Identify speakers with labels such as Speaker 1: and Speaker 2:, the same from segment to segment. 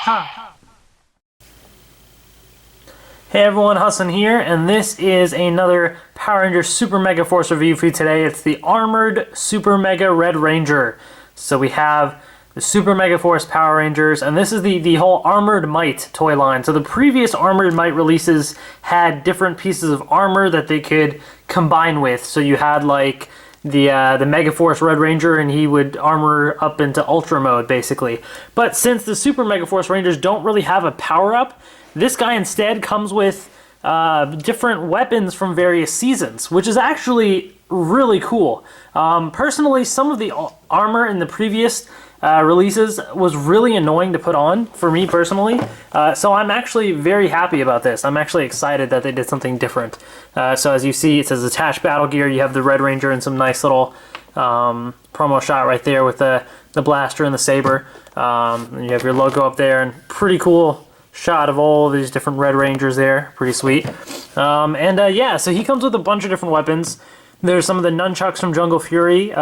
Speaker 1: Hey everyone, Hassan here, and this is another Power Rangers Super Megaforce review for you today. It's the Armored Super Mega Red Ranger. So we have the Super Megaforce Power Rangers, and this is the whole Armored Might toy line. So the previous Armored Might releases had different pieces of armor that they could combine with. So you had like the Megaforce Red Ranger, and he would armor up into Ultra mode, basically. But since the Super Megaforce Rangers don't really have a power-up, this guy instead comes with different weapons from various seasons, which is actually really cool. Personally, some of the armor in the previous releases was really annoying to put on, for me personally. So I'm actually very happy about this. I'm actually excited that they did something different. So as you see, it says attached battle gear. You have the Red Ranger and some nice little promo shot right there with the blaster and the saber. And you have your logo up there, and pretty cool shot of all these different Red Rangers there. Pretty sweet. Yeah, so he comes with a bunch of different weapons. There's some of the nunchucks from Jungle Fury.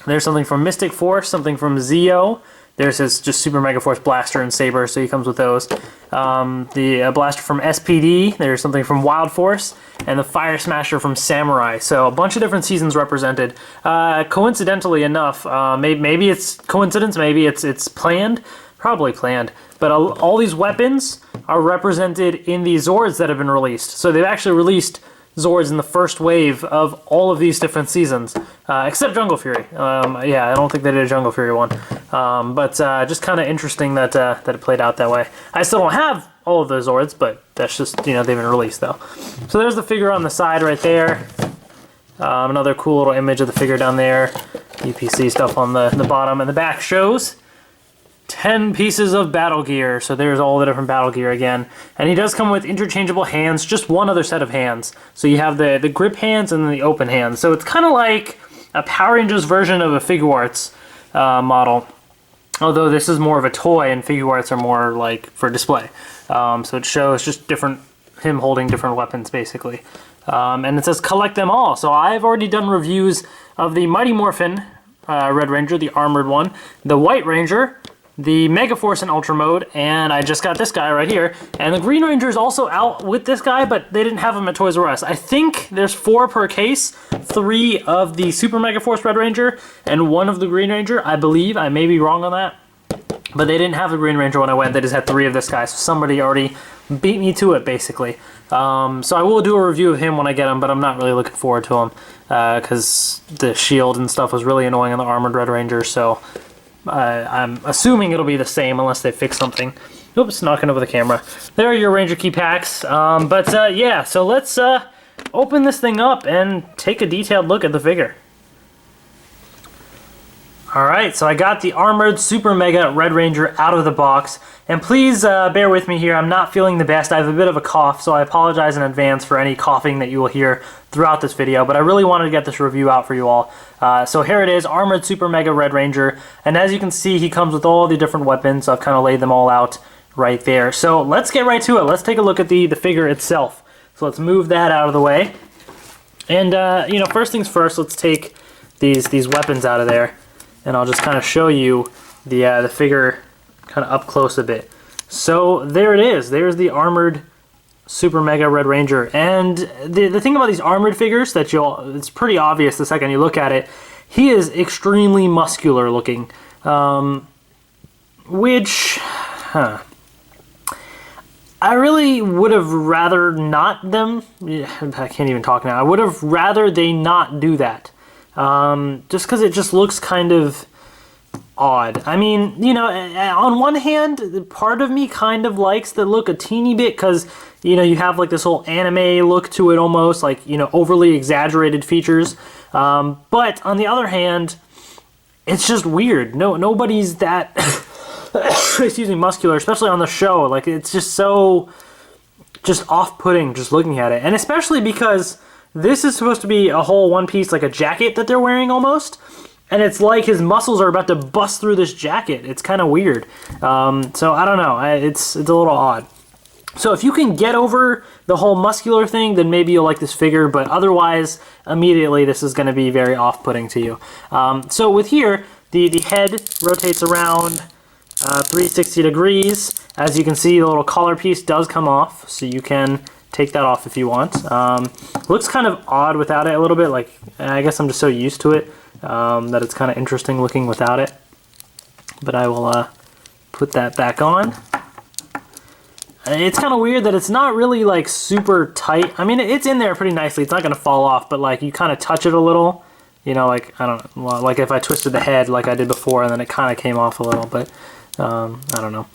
Speaker 1: There's something from Mystic Force, something from Zeo. There's his just Super Megaforce blaster and saber, so he comes with those. The blaster from SPD. There's something from Wild Force, and the Fire Smasher from Samurai. So a bunch of different seasons represented. Coincidentally enough, maybe it's coincidence, maybe it's planned. Probably planned, but all these weapons are represented in the Zords that have been released. So they've actually released Zords in the first wave of all of these different seasons, except Jungle Fury. Yeah, I don't think they did a Jungle Fury one, but just kind of interesting that that it played out that way. I still don't have all of those Zords, but that's just, you know, they've been released though. So there's the figure on the side right there. Another cool little image of the figure down there. UPC stuff on the bottom, and the back shows 10 pieces of battle gear, so there's all the different battle gear again. And he does come with interchangeable hands, just one other set of hands. So you have the grip hands and then the open hands. So it's kind of like a Power Rangers version of a Figuarts model. Although this is more of a toy and Figuarts are more like for display. So it shows just him holding different weapons basically. And it says collect them all. So I've already done reviews of the Mighty Morphin Red Ranger, the armored one, the White Ranger, the Megaforce in Ultra mode, and I just got this guy right here. And the Green Ranger is also out with this guy, but they didn't have him at Toys R Us. I think there's 4 per case, 3 of the Super Megaforce Red Ranger and 1 of the Green Ranger, I believe. I may be wrong on that, but they didn't have the Green Ranger when I went. They just had 3 of this guy, so somebody already beat me to it, basically. So I will do a review of him when I get him, but I'm not really looking forward to him because the shield and stuff was really annoying on the Armored Red Ranger, so I'm assuming it'll be the same unless they fix something. Oops, knocking over the camera. There are your Ranger key packs. Yeah, so let's open this thing up and take a detailed look at the figure. Alright, so I got the Armored Super Mega Red Ranger out of the box. And please bear with me here, I'm not feeling the best. I have a bit of a cough, so I apologize in advance for any coughing that you will hear throughout this video. But I really wanted to get this review out for you all. So here it is, Armored Super Mega Red Ranger. And as you can see, he comes with all the different weapons. I've kind of laid them all out right there. So let's get right to it. Let's take a look at the figure itself. So let's move that out of the way. And, you know, first things first, let's take these weapons out of there. And I'll just kind of show you the figure kind of up close a bit. So there it is. There's the Armored Super Mega Red Ranger. And the thing about these armored figures that it's pretty obvious the second you look at it, he is extremely muscular looking. Which, I really would have rather not them. I can't even talk now. I would have rather they not do that. Just because it just looks kind of odd. I mean, you know, on one hand, part of me kind of likes the look a teeny bit because, you know, you have like this whole anime look to it almost, like, you know, overly exaggerated features. But on the other hand, it's just weird. Nobody's that, excuse me, muscular, especially on the show. Like, it's just so just off-putting just looking at it. And especially because this is supposed to be a whole one piece, like a jacket that they're wearing almost. And it's like his muscles are about to bust through this jacket. It's kind of weird. So I don't know. It's a little odd. So if you can get over the whole muscular thing, then maybe you'll like this figure. But otherwise, immediately this is going to be very off-putting to you. So with here, the head rotates around. 360 degrees. As you can see, the little collar piece does come off, so you can take that off if you want. Looks kind of odd without it a little bit, like I guess I'm just so used to it that it's kind of interesting looking without it. But I will put that back on. It's kind of weird that it's not really like super tight. I mean, it's in there pretty nicely. It's not going to fall off, but like you kind of touch it a little. You know, like, I don't know, like if I twisted the head like I did before and then it kind of came off a little, but I don't know.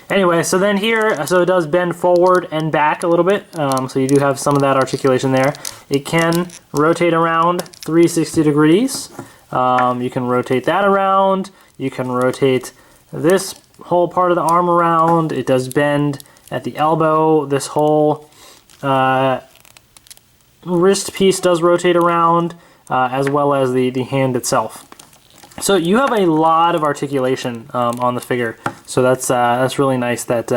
Speaker 1: Anyway, so then here, so it does bend forward and back a little bit, so you do have some of that articulation there. It can rotate around 360 degrees. You can rotate that around. You can rotate this whole part of the arm around. It does bend at the elbow. This whole wrist piece does rotate around, as well as the hand itself. So you have a lot of articulation on the figure. So that's really nice that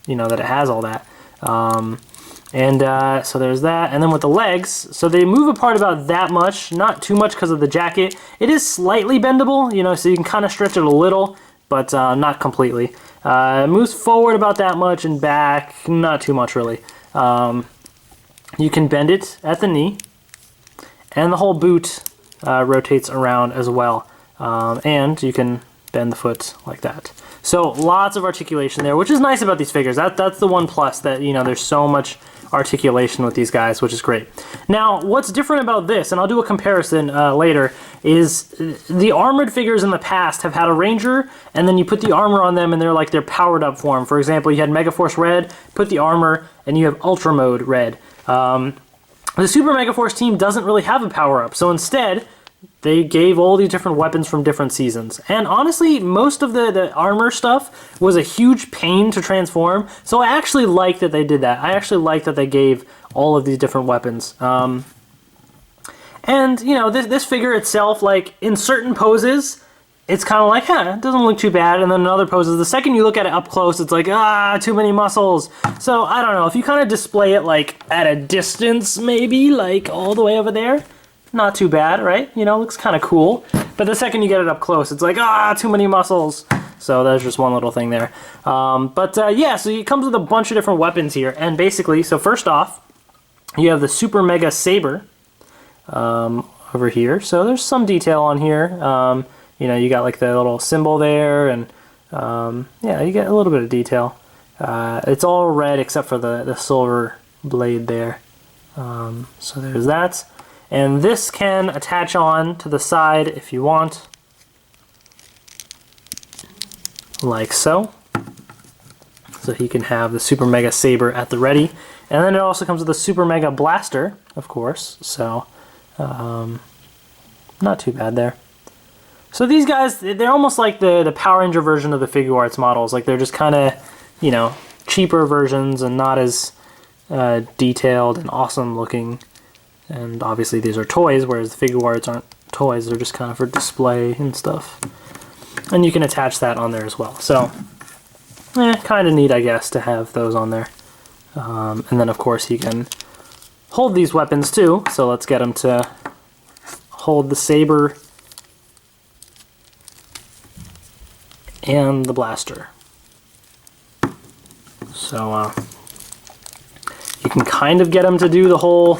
Speaker 1: you know that it has all that. So there's that. And then with the legs, so they move apart about that much, not too much because of the jacket. It is slightly bendable, you know, so you can kind of stretch it a little, but not completely. It moves forward about that much and back, not too much really. You can bend it at the knee, and the whole boot rotates around as well. And you can bend the foot like that. So lots of articulation there, which is nice about these figures. That's the one plus, that, you know, there's so much articulation with these guys, which is great. Now, what's different about this, and I'll do a comparison later, is the armored figures in the past have had a Ranger, and then you put the armor on them and they're like their powered up form. For example, you had Megaforce Red, put the armor, and you have Ultra Mode Red. The Super Megaforce team doesn't really have a power up, so instead, they gave all these different weapons from different seasons. And honestly, most of the armor stuff was a huge pain to transform, so I actually like that they did that. I actually like that they gave all of these different weapons. And, you know, this figure itself, like, in certain poses, it's kind of like, it doesn't look too bad. And then in other poses, the second you look at it up close, it's like, too many muscles. So, I don't know, if you kind of display it, like, at a distance, maybe, like, all the way over there, not too bad, right? You know, looks kind of cool. But the second you get it up close, it's like, too many muscles. So there's just one little thing there. Yeah, so it comes with a bunch of different weapons here. And basically, so first off, you have the Super Mega Saber over here. So there's some detail on here. You know, you got like the little symbol there, and yeah, you get a little bit of detail. It's all red except for the silver blade there. So there's that. And this can attach on to the side if you want, like so. So he can have the Super Mega Saber at the ready. And then it also comes with a Super Mega Blaster, of course, so not too bad there. So these guys, they're almost like the Power Ranger version of the Figure Arts models. Like, they're just kind of, you know, cheaper versions and not as detailed and awesome looking. And obviously these are toys, whereas the Figure Arts aren't toys, they're just kind of for display and stuff. And you can attach that on there as well. So, kind of neat, I guess, to have those on there. And then, of course, he can hold these weapons too. So let's get him to hold the saber and the blaster. So you can kind of get him to do the whole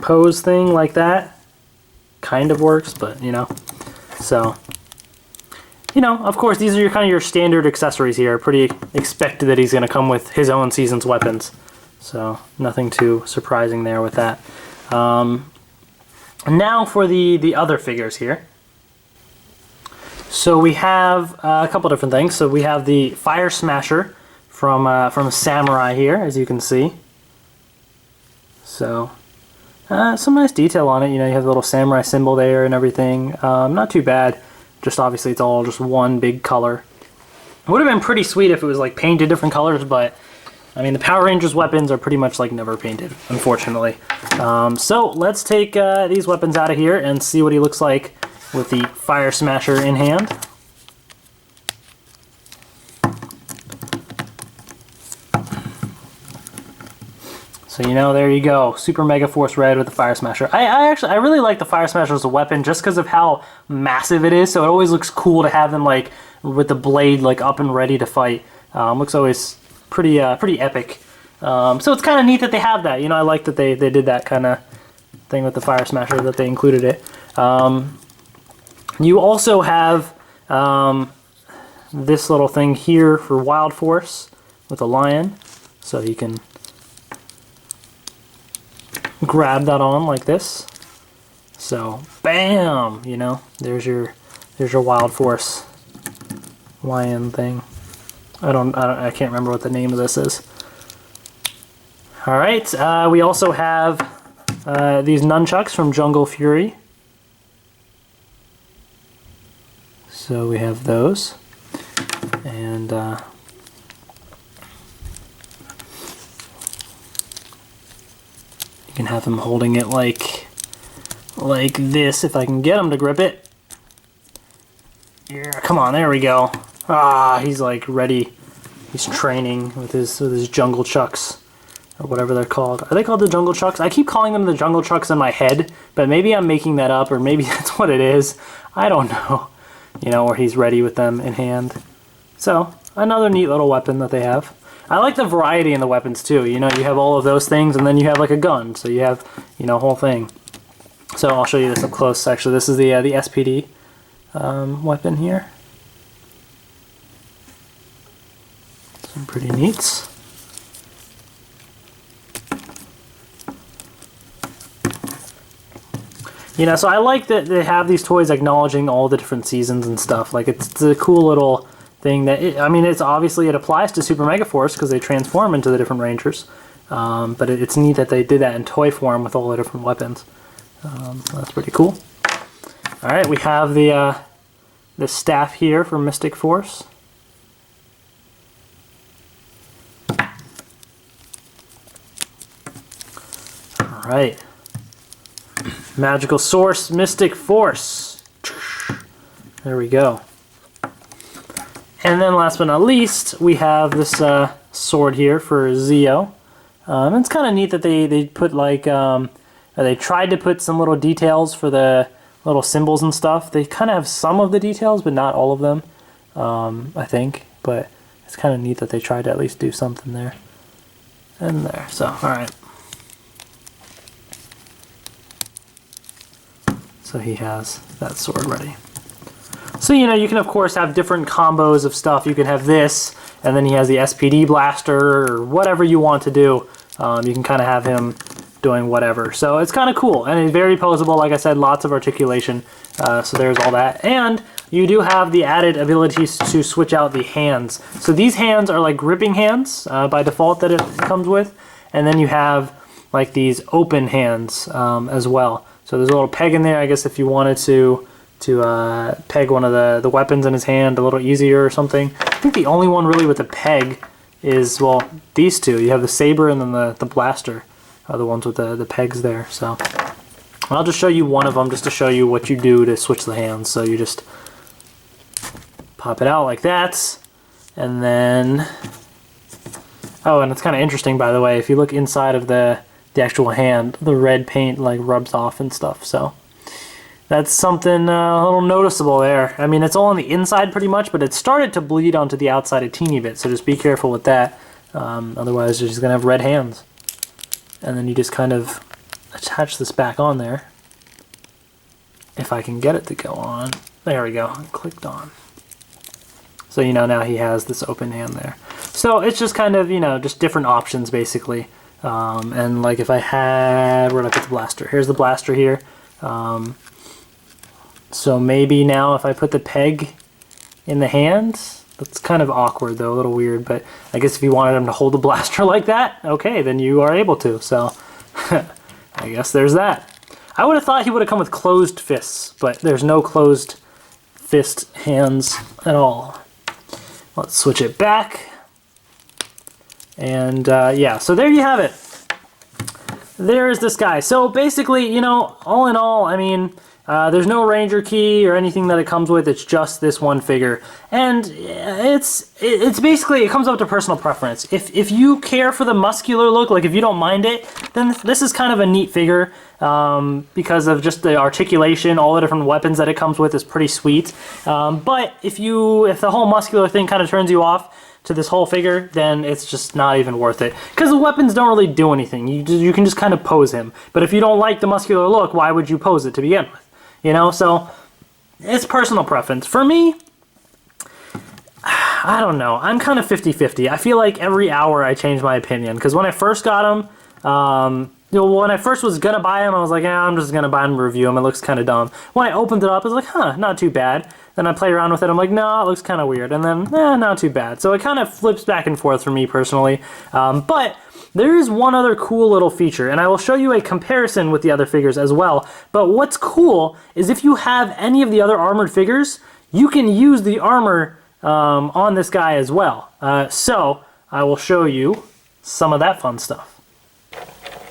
Speaker 1: pose thing like that. Kind of works, but you know. So, you know, of course, these are kind of your standard accessories here. Pretty expected that he's going to come with his own season's weapons. So, nothing too surprising there with that. Now for the other figures here. So we have a couple different things. So we have the Fire Smasher from Samurai here, as you can see. So, some nice detail on it. You know, you have the little samurai symbol there and everything. Not too bad. Just obviously it's all just one big color. It would have been pretty sweet if it was like painted different colors, but I mean the Power Rangers weapons are pretty much like never painted, unfortunately. So let's take these weapons out of here and see what he looks like with the Fire Smasher in hand. So So, you know, there you go. Super Megaforce Red with the Fire Smasher. I really like the Fire Smasher as a weapon just because of how massive it is. So it always looks cool to have them like with the blade like up and ready to fight. Looks always pretty epic. So it's kind of neat that they have that. You know, I like that they did that kind of thing with the Fire Smasher, that they included it. You also have this little thing here for Wild Force with a lion. So you can grab that on like this. So bam, you know, there's your Wild Force lion thing. I can't remember what the name of this is. All right, we also have these nunchucks from Jungle Fury. So we have those, and you can have him holding it like this if I can get him to grip it. Yeah, come on, there we go. Ah, he's like ready. He's training with his jungle chucks, or whatever they're called. Are they called the jungle chucks? I keep calling them the jungle chucks in my head, but maybe I'm making that up, or maybe that's what it is. I don't know. You know, or he's ready with them in hand. So, another neat little weapon that they have. I like the variety in the weapons too. You know, you have all of those things, and then you have like a gun. So you have, you know, a whole thing. So I'll show you this up close. Actually, this is the SPD weapon here. Some pretty neats. You know, so I like that they have these toys acknowledging all the different seasons and stuff. Like, it's a cool little thing that, I mean, it's obviously, it applies to Super Megaforce because they transform into the different Rangers. But it's neat that they did that in toy form with all the different weapons. That's pretty cool. All right, we have the staff here for Mystic Force. All right. Magical Source, Mystic Force. There we go. And then last but not least, we have this sword here for Zeo. It's kind of neat that they put like, they tried to put some little details for the little symbols and stuff. They kind of have some of the details, but not all of them, I think. But it's kind of neat that they tried to at least do something there and there. So, all right. So he has that sword ready. So, you know, you can of course have different combos of stuff. You can have this, and then he has the SPD blaster, or whatever you want to do. You can kind of have him doing whatever. So it's kind of cool, and it's very posable. Like I said, lots of articulation. So there's all that. And you do have the added abilities to switch out the hands. So these hands are like gripping hands by default that it comes with. And then you have like these open hands as well. So there's a little peg in there, I guess, if you wanted to peg one of the weapons in his hand a little easier or something. I think the only one really with a peg is, well, these two. You have the saber and then the blaster are the ones with the pegs there. So I'll just show you one of them just to show you what you do to switch the hands. So you just pop it out like that, and then, oh, and it's kind of interesting, by the way, if you look inside of the actual hand, the red paint like rubs off and stuff. So that's something a little noticeable there. I mean, it's all on the inside pretty much, but it started to bleed onto the outside a teeny bit, so just be careful with that. Otherwise you're just gonna have red hands. And then you just kind of attach this back on there. If I can get it to go on. There we go, clicked on. So, you know, now he has this open hand there. So it's just kind of, you know, just different options basically. And like if I had, where'd I put the blaster? Here's the blaster here. So maybe now if I put the peg in the hand, that's kind of awkward though, a little weird, but I guess if you wanted him to hold the blaster like that, okay, then you are able to. So I guess there's that. I would have thought he would have come with closed fists, but there's no closed fist hands at all. Let's switch it back. And yeah, so there you have it. There is this guy. So basically, you know, all in all, I mean, There's no Ranger key or anything that it comes with. It's just this one figure, and it's basically, it comes up to personal preference. If you care for the muscular look, like if you don't mind it, then this is kind of a neat figure because of just the articulation. All the different weapons that it comes with is pretty sweet. But if the whole muscular thing kind of turns you off to this whole figure, then it's just not even worth it, because the weapons don't really do anything. You can just kind of pose him. But if you don't like the muscular look, why would you pose it to begin with? You know, so it's personal preference. For me, I don't know. I'm kind of 50-50. I feel like every hour I change my opinion, because when I first got him, when I first was gonna buy him, I was like, yeah, I'm just gonna buy him and review him. It looks kind of dumb. When I opened it up, I was like, huh, not too bad. Then I played around with it. I'm like, no, it looks kind of weird. And then, not too bad. So it kind of flips back and forth for me personally. But there is one other cool little feature, and I will show you a comparison with the other figures as well. But what's cool is if you have any of the other armored figures, you can use the armor on this guy as well. So I will show you some of that fun stuff.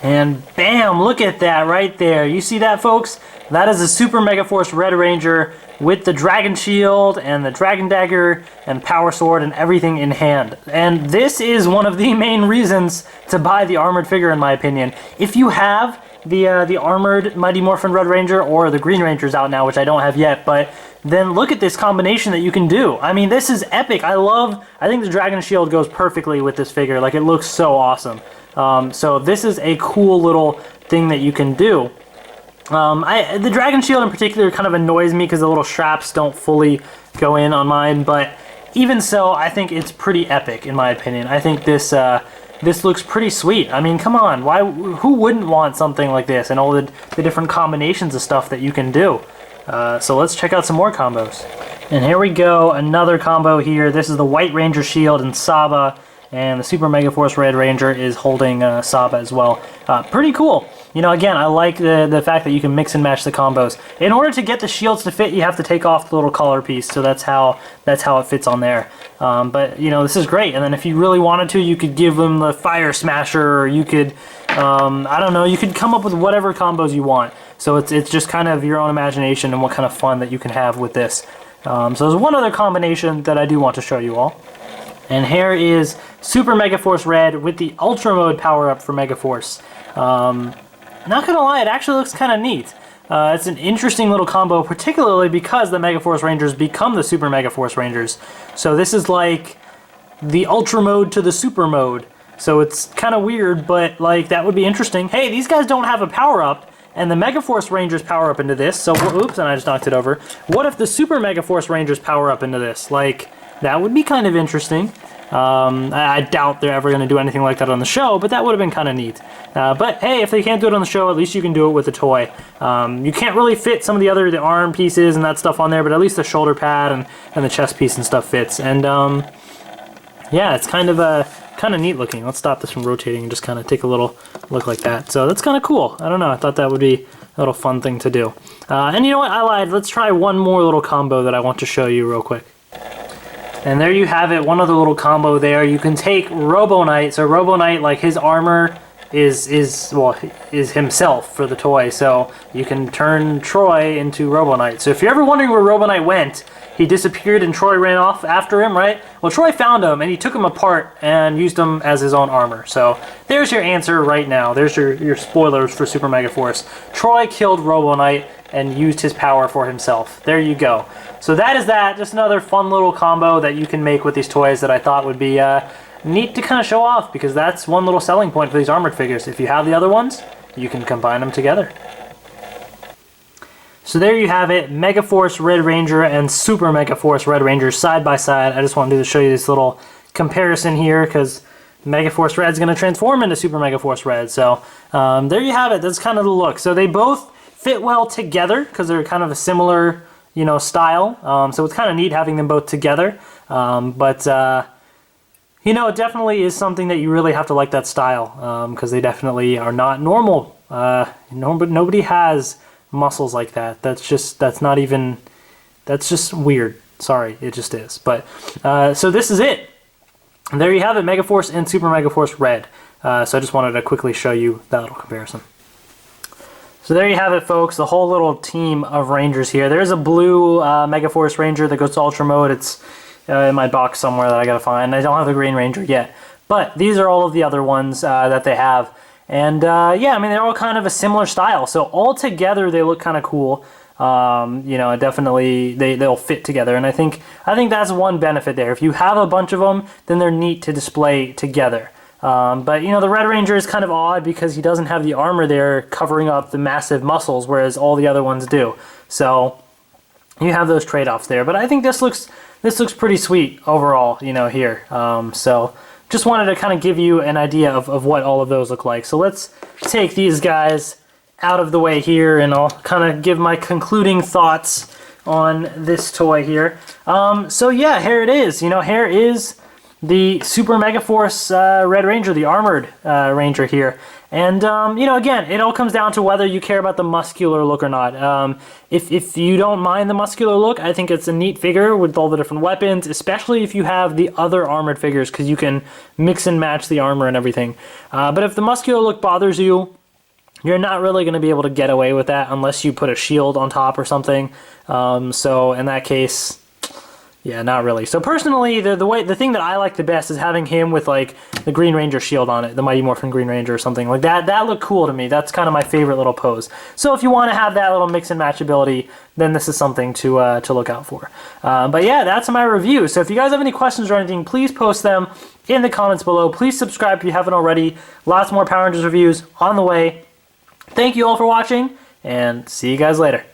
Speaker 1: And bam, look at that right there. You see that, folks? That is the Super Megaforce Red Ranger with the Dragon Shield and the Dragon Dagger and Power Sword and everything in hand. And this is one of the main reasons to buy the armored figure, in my opinion. If you have the armored Mighty Morphin Red Ranger, or the Green Ranger's out now, which I don't have yet, but then look at this combination that you can do. I mean, this is epic. I think the Dragon Shield goes perfectly with this figure. Like, it looks so awesome. So this is a cool little thing that you can do. The Dragon Shield in particular kind of annoys me because the little straps don't fully go in on mine, but even so, I think it's pretty epic in my opinion. I think this looks pretty sweet. I mean, come on, who wouldn't want something like this and all the different combinations of stuff that you can do? So let's check out some more combos. And here we go, another combo here. This is the White Ranger Shield and Saba, and the Super Megaforce Red Ranger is holding Saba as well. Pretty cool. You know, again, I like the fact that you can mix and match the combos. In order to get the shields to fit, you have to take off the little collar piece, so that's how it fits on there. But, you know, this is great. And then if you really wanted to, you could give them the Fire Smasher, or you could, I don't know, you could come up with whatever combos you want. So it's just kind of your own imagination and what kind of fun that you can have with this. So there's one other combination that I do want to show you all. And here is Super Megaforce Red with the Ultra Mode power-up for Megaforce. Not gonna lie, it actually looks kind of neat. It's an interesting little combo, particularly because the Megaforce Rangers become the Super Megaforce Rangers. So this is like the Ultra Mode to the Super Mode. So it's kind of weird, but like that would be interesting. Hey, these guys don't have a power-up, and the Megaforce Rangers power up into this. So, oops, and I just knocked it over. What if the Super Megaforce Rangers power up into this? Like, that would be kind of interesting. I doubt they're ever going to do anything like that on the show, but that would have been kind of neat. But hey, if they can't do it on the show, at least you can do it with a toy. You can't really fit some of the arm pieces and that stuff on there, but at least the shoulder pad and the chest piece and stuff fits. And yeah, it's kind of neat looking. Let's stop this from rotating and just kind of take a little look like that. So that's kind of cool. I don't know. I thought that would be a little fun thing to do. And you know what? I lied. Let's try one more little combo that I want to show you real quick. And there you have it, one other little combo there. You can take Robo Knight. So Robo Knight, like his armor is himself for the toy. So you can turn Troy into Robo Knight. So if you're ever wondering where Robo Knight went, he disappeared and Troy ran off after him, right? Well, Troy found him and he took him apart and used him as his own armor. So there's your answer right now. There's your spoilers for Super Megaforce. Troy killed Robo Knight and used his power for himself. There you go. So that is that. Just another fun little combo that you can make with these toys that I thought would be neat to kind of show off, because that's one little selling point for these armored figures. If you have the other ones, you can combine them together. So there you have it, Megaforce Red Ranger and Super Megaforce Red Ranger side by side. I just wanted to show you this little comparison here, because Megaforce Red's going to transform into Super Megaforce Red. So there you have it. That's kind of the look. So they both fit well together because they're kind of a similar, you know, style. So it's kind of neat having them both together. You know, it definitely is something that you really have to like that style, because they definitely are not normal. Nobody has muscles like that. That's just weird. Sorry, it just is. But so this is it. There you have it, Megaforce and Super Megaforce Red. So I just wanted to quickly show you that little comparison. So there you have it, folks, the whole little team of Rangers here. There's a blue Megaforce Ranger that goes to Ultra Mode. It's in my box somewhere that I gotta find. I don't have the Green Ranger yet. But these are all of the other ones that they have. And yeah, I mean, they're all kind of a similar style. So all together, they look kind of cool. You know, definitely they'll fit together. And I think that's one benefit there. If you have a bunch of them, then they're neat to display together. But, you know, the Red Ranger is kind of odd because he doesn't have the armor there covering up the massive muscles, whereas all the other ones do. So you have those trade-offs there. But I think this looks pretty sweet overall, you know, here. So just wanted to kind of give you an idea of what all of those look like. So let's take these guys out of the way here, and I'll kind of give my concluding thoughts on this toy here. So yeah, here it is. You know, here is the Super Megaforce Red Ranger, the armored Ranger here. And, you know, again, it all comes down to whether you care about the muscular look or not. If you don't mind the muscular look, I think it's a neat figure with all the different weapons, especially if you have the other armored figures, because you can mix and match the armor and everything. But if the muscular look bothers you, you're not really going to be able to get away with that unless you put a shield on top or something. So in that case, yeah, not really. So personally, the thing that I like the best is having him with like the Green Ranger shield on it, the Mighty Morphin Green Ranger or something like that. That looked cool to me. That's kind of my favorite little pose. So if you want to have that little mix and match ability, then this is something to look out for. But yeah, that's my review. So if you guys have any questions or anything, please post them in the comments below. Please subscribe if you haven't already. Lots more Power Rangers reviews on the way. Thank you all for watching, and see you guys later.